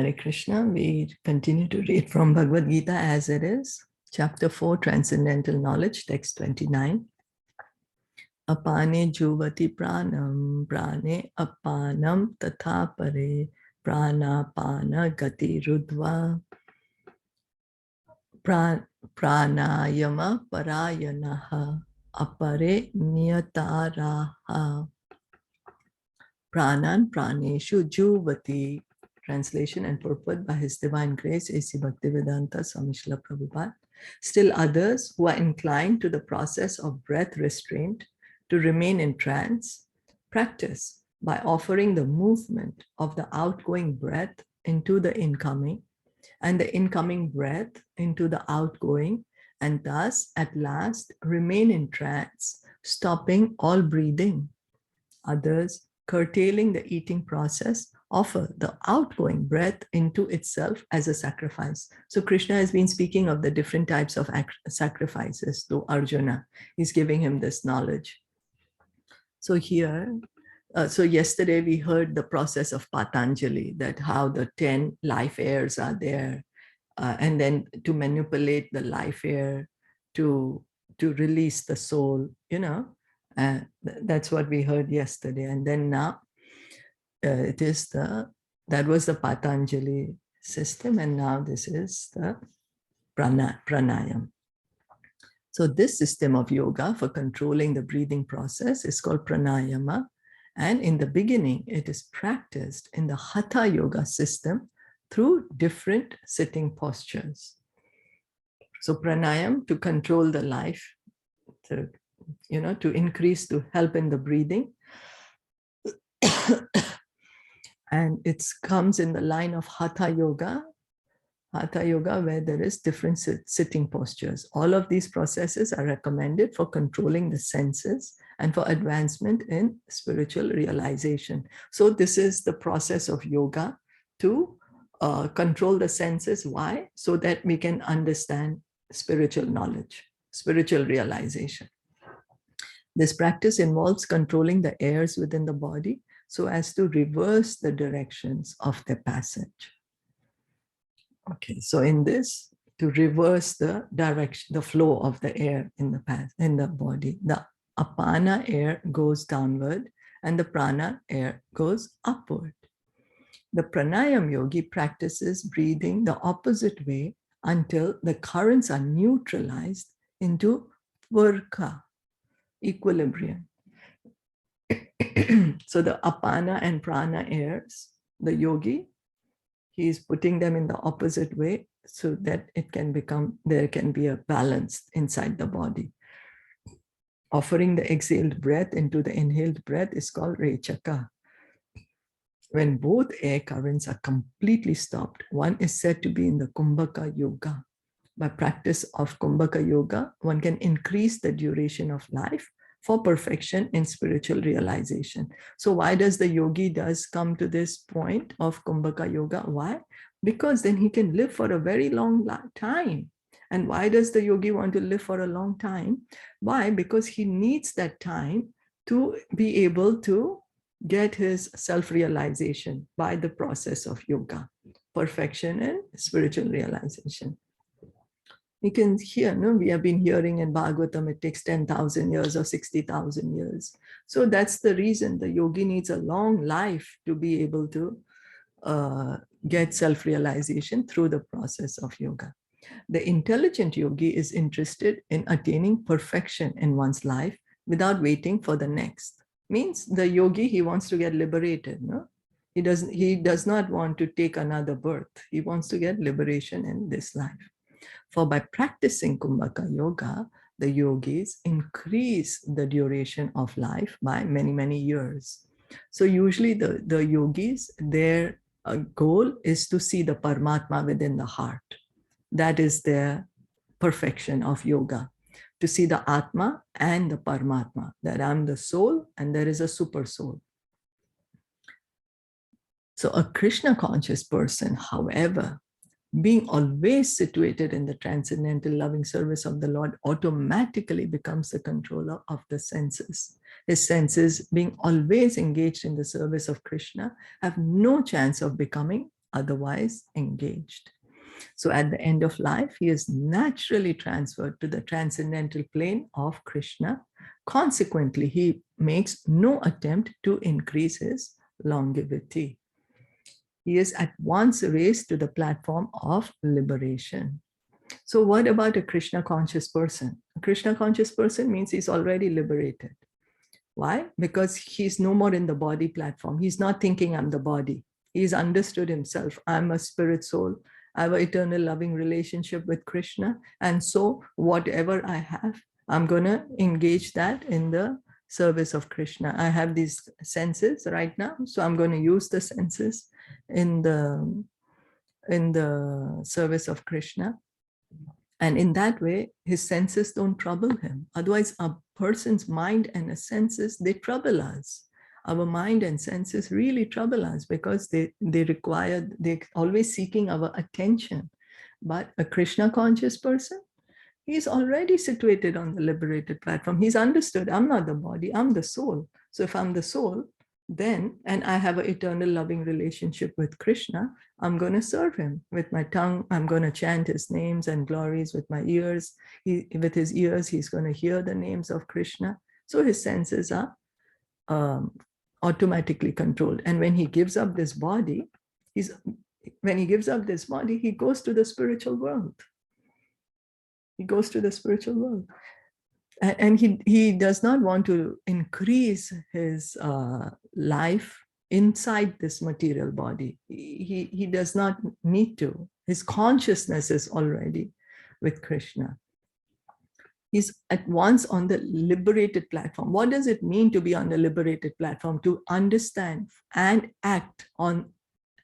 Hare Krishna, we continue to read from Bhagavad Gita as it is. Chapter 4, Transcendental Knowledge, text 29. Apane juvati pranam, prane apanam tatha pare, pranapana gati rudva, pranayama parayanaha, apare niyataraha, pranan praneshu juvati. Translation and purport by His Divine Grace, A.C. Bhaktivedanta Swami Srila Prabhupada. Still others who are inclined to the process of breath restraint to remain in trance, practice by offering the movement of the outgoing breath into the incoming and the incoming breath into the outgoing, and thus at last remain in trance, stopping all breathing. Others, curtailing the eating process, offer the outgoing breath into itself as a sacrifice. So Krishna has been speaking of the different types of sacrifices to Arjuna. He's giving him this knowledge. So here, so yesterday we heard the process of Patanjali, that how the 10 life airs are there, and then to manipulate the life air to release the soul, that's what we heard yesterday. And then now it is that was the Patanjali system, and now this is the pranayam. So this system of yoga for controlling the breathing process is called pranayama, and in the beginning it is practiced in the hatha yoga system through different sitting postures. So pranayam to control the life, to increase, to help in the breathing. And it comes in the line of hatha yoga, where there is different sitting postures. All of these processes are recommended for controlling the senses and for advancement in spiritual realization. So this is the process of yoga to control the senses. Why? So that we can understand spiritual knowledge, spiritual realization. This practice involves controlling the airs within the body so as to reverse the directions of their passage. Okay, so in this, to reverse the direction, the flow of the air in the body, the apana air goes downward and the prana air goes upward. The pranayam yogi practices breathing the opposite way until the currents are neutralized into varka, equilibrium. So the apana and prana airs, the yogi, he is putting them in the opposite way so that there can be a balance inside the body. Offering the exhaled breath into the inhaled breath is called rechaka. When both air currents are completely stopped, one is said to be in the kumbhaka yoga. By practice of kumbhaka yoga, one can increase the duration of life for perfection in spiritual realization. So why does the yogi come to this point of kumbhaka yoga? Why? Because then he can live for a very long time. And why does the yogi want to live for a long time? Why? Because he needs that time to be able to get his self-realization by the process of yoga, perfection and spiritual realization. You can hear, we have been hearing in Bhagavatam, it takes 10,000 years or 60,000 years. So that's the reason the yogi needs a long life to be able to get self-realization through the process of yoga. The intelligent yogi is interested in attaining perfection in one's life without waiting for the next. Means the yogi, he wants to get liberated. He does not want to take another birth. He wants to get liberation in this life. For by practicing kumbhaka yoga, the yogis increase the duration of life by many, many years. So usually the yogis, their goal is to see the Paramatma within the heart. That is their perfection of yoga, to see the Atma and the Paramatma, that I'm the soul and there is a super soul. So a Krishna conscious person, however, being always situated in the transcendental loving service of the Lord, automatically becomes the controller of the senses. His senses, being always engaged in the service of Krishna, have no chance of becoming otherwise engaged. So at the end of life, he is naturally transferred to the transcendental plane of Krishna. Consequently, he makes no attempt to increase his longevity. He is at once raised to the platform of liberation. So what about a Krishna conscious person? A Krishna conscious person means he's already liberated. Why? Because he's no more in the body platform. He's not thinking I'm the body. He's understood himself. I'm a spirit soul. I have an eternal loving relationship with Krishna. And so whatever I have, I'm going to engage that in the service of Krishna. I have these senses right now, so I'm going to use the senses in the service of Krishna. And in that way, his senses don't trouble him. Otherwise, a person's mind and his senses, they trouble us. Our mind and senses really trouble us because they're always seeking our attention. But a Krishna conscious person, he's already situated on the liberated platform. He's understood, I'm not the body, I'm the soul. So if I'm the soul, then, and I have an eternal loving relationship with Krishna, I'm going to serve him with my tongue. I'm going to chant his names and glories with my ears. With his ears, he's going to hear the names of Krishna. So his senses are automatically controlled. And when he gives up this body, he goes to the spiritual world. He goes to the spiritual world. And he does not want to increase his life inside this material body. He does not need to. His consciousness is already with Krishna. He's at once on the liberated platform. What does it mean to be on the liberated platform? To understand and act on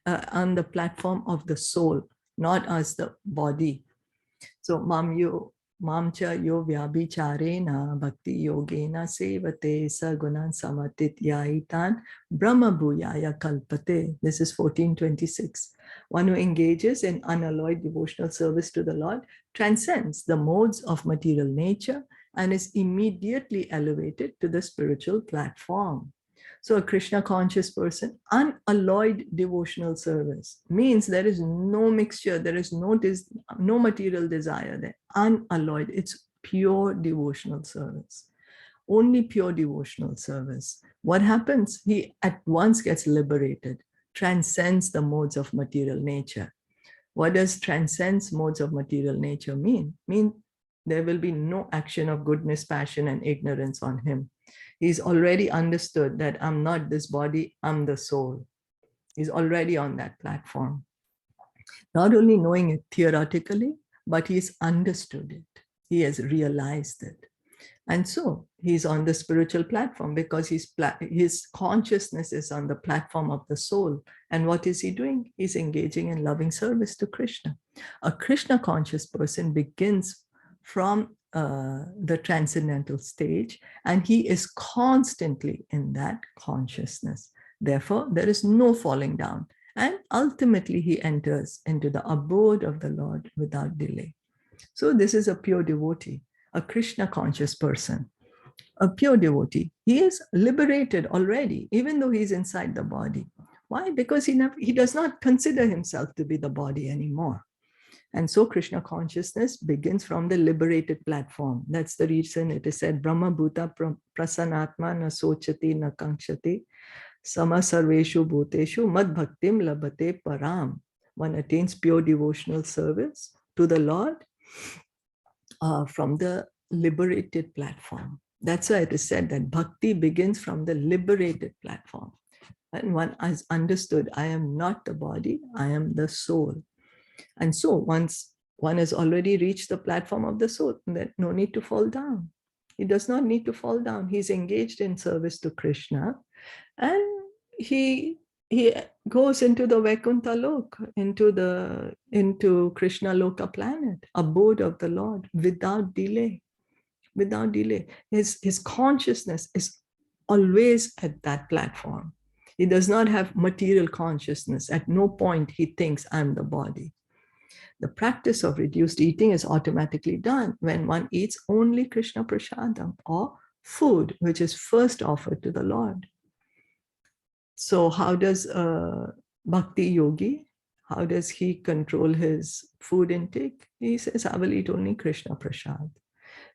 the platform of the soul, not as the body. So Mamcha yo vyabhicharena bhakti yogena sevate sagunan samatit yaitan brahma bhuyaya kalpate. This is 1426. One who engages in unalloyed devotional service to the Lord transcends the modes of material nature and is immediately elevated to the spiritual platform. So a Krishna conscious person, unalloyed devotional service means there is no mixture, there is no material desire there, unalloyed, it's pure devotional service, only pure devotional service. What happens? He at once gets liberated, transcends the modes of material nature. What does transcends modes of material nature mean? There will be no action of goodness, passion, and ignorance on him. He's already understood that I'm not this body, I'm the soul. He's already on that platform. Not only knowing it theoretically, but he's understood it. He has realized it. And so he's on the spiritual platform because his consciousness is on the platform of the soul. And what is he doing? He's engaging in loving service to Krishna. A Krishna conscious person begins from the transcendental stage, and he is constantly in that consciousness. Therefore, there is no falling down. And ultimately, he enters into the abode of the Lord without delay. So this is a pure devotee, a Krishna conscious person, a pure devotee. He is liberated already, even though he's inside the body. Why? Because he does not consider himself to be the body anymore. And so Krishna consciousness begins from the liberated platform. That's the reason it is said, Brahma Bhuta Prasanatma na sochati na kankshati sama sarveshu bhuteshu mad bhaktim labate param. One attains pure devotional service to the Lord from the liberated platform. That's why it is said that bhakti begins from the liberated platform. And one has understood, I am not the body, I am the soul. And so once one has already reached the platform of the soul, then no need to fall down. He does not need to fall down. He's engaged in service to Krishna, and he goes into the Vaikuntha Lok, into Krishna Loka planet, abode of the Lord, without delay. Without delay. His consciousness is always at that platform. He does not have material consciousness. At no point he thinks I'm the body. The practice of reduced eating is automatically done when one eats only Krishna Prasadam, or food which is first offered to the Lord. So how does a bhakti yogi, How does he control his food intake? He says, I will eat only Krishna Prasad.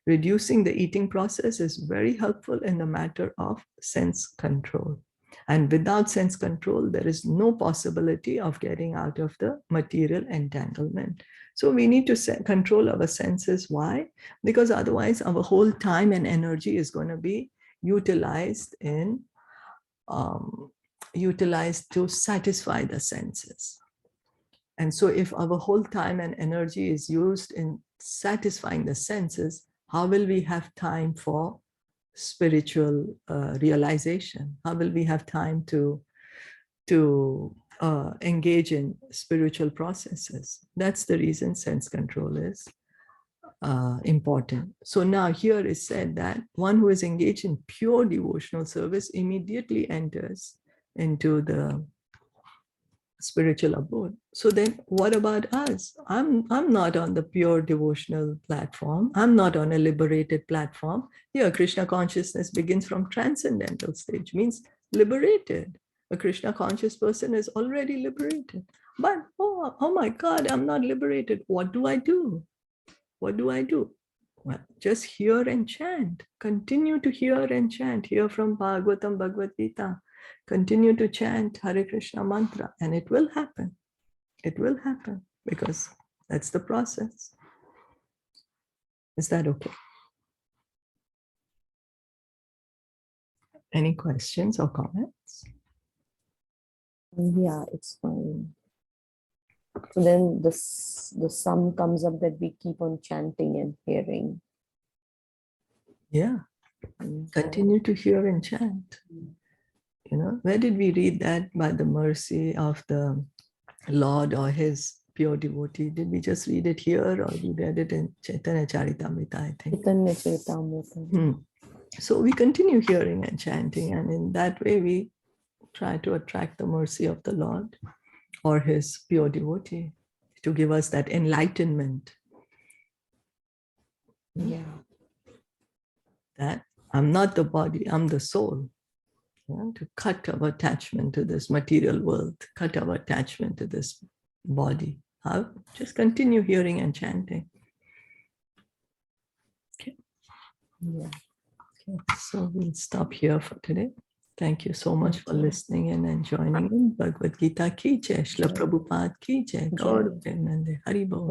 Reducing the eating process is very helpful in the matter of sense control. And without sense control, there is no possibility of getting out of the material entanglement. So we need to control our senses. Why? Because otherwise our whole time and energy is going to be utilized to satisfy the senses. And so if our whole time and energy is used in satisfying the senses, how will we have time for spiritual realization? How will we have time to engage in spiritual processes? That's the reason sense control is important. So now here is said that one who is engaged in pure devotional service immediately enters into the spiritual abode. So then what about us? I'm not on the pure devotional platform. I'm not on a liberated platform. Here, Krishna consciousness begins from transcendental stage, means liberated. A Krishna conscious person is already liberated. But, oh my God, I'm not liberated. What do I do? What do I do? Well, just hear and chant. Continue to hear and chant. Hear from Bhagavatam, Bhagavad Gita. Continue to chant Hare Krishna mantra, and it will happen. It will happen because that's the process. Is that okay? Any questions or comments? Yeah, it's fine. So then the sum comes up that we keep on chanting and hearing. Yeah. Continue to hear and chant. You know, where did we read that? By the mercy of the Lord or his pure devotee? Did we just read it here, or we read it in Chaitanya Charitamrita, I think? Chaitanya Charitamrita. So we continue hearing and chanting, and in that way we try to attract the mercy of the Lord or his pure devotee to give us that enlightenment. Yeah. That I'm not the body, I'm the soul. To cut our attachment to this material world, cut our attachment to this body. How? Just continue hearing and chanting. Okay. Yeah. Okay. So we'll stop here for today. Thank you so much for listening in and joining in. Bhagavad Gita ki jai, Shilpa Prabhupada ki jai, Gaur Premanande, Hari Bol.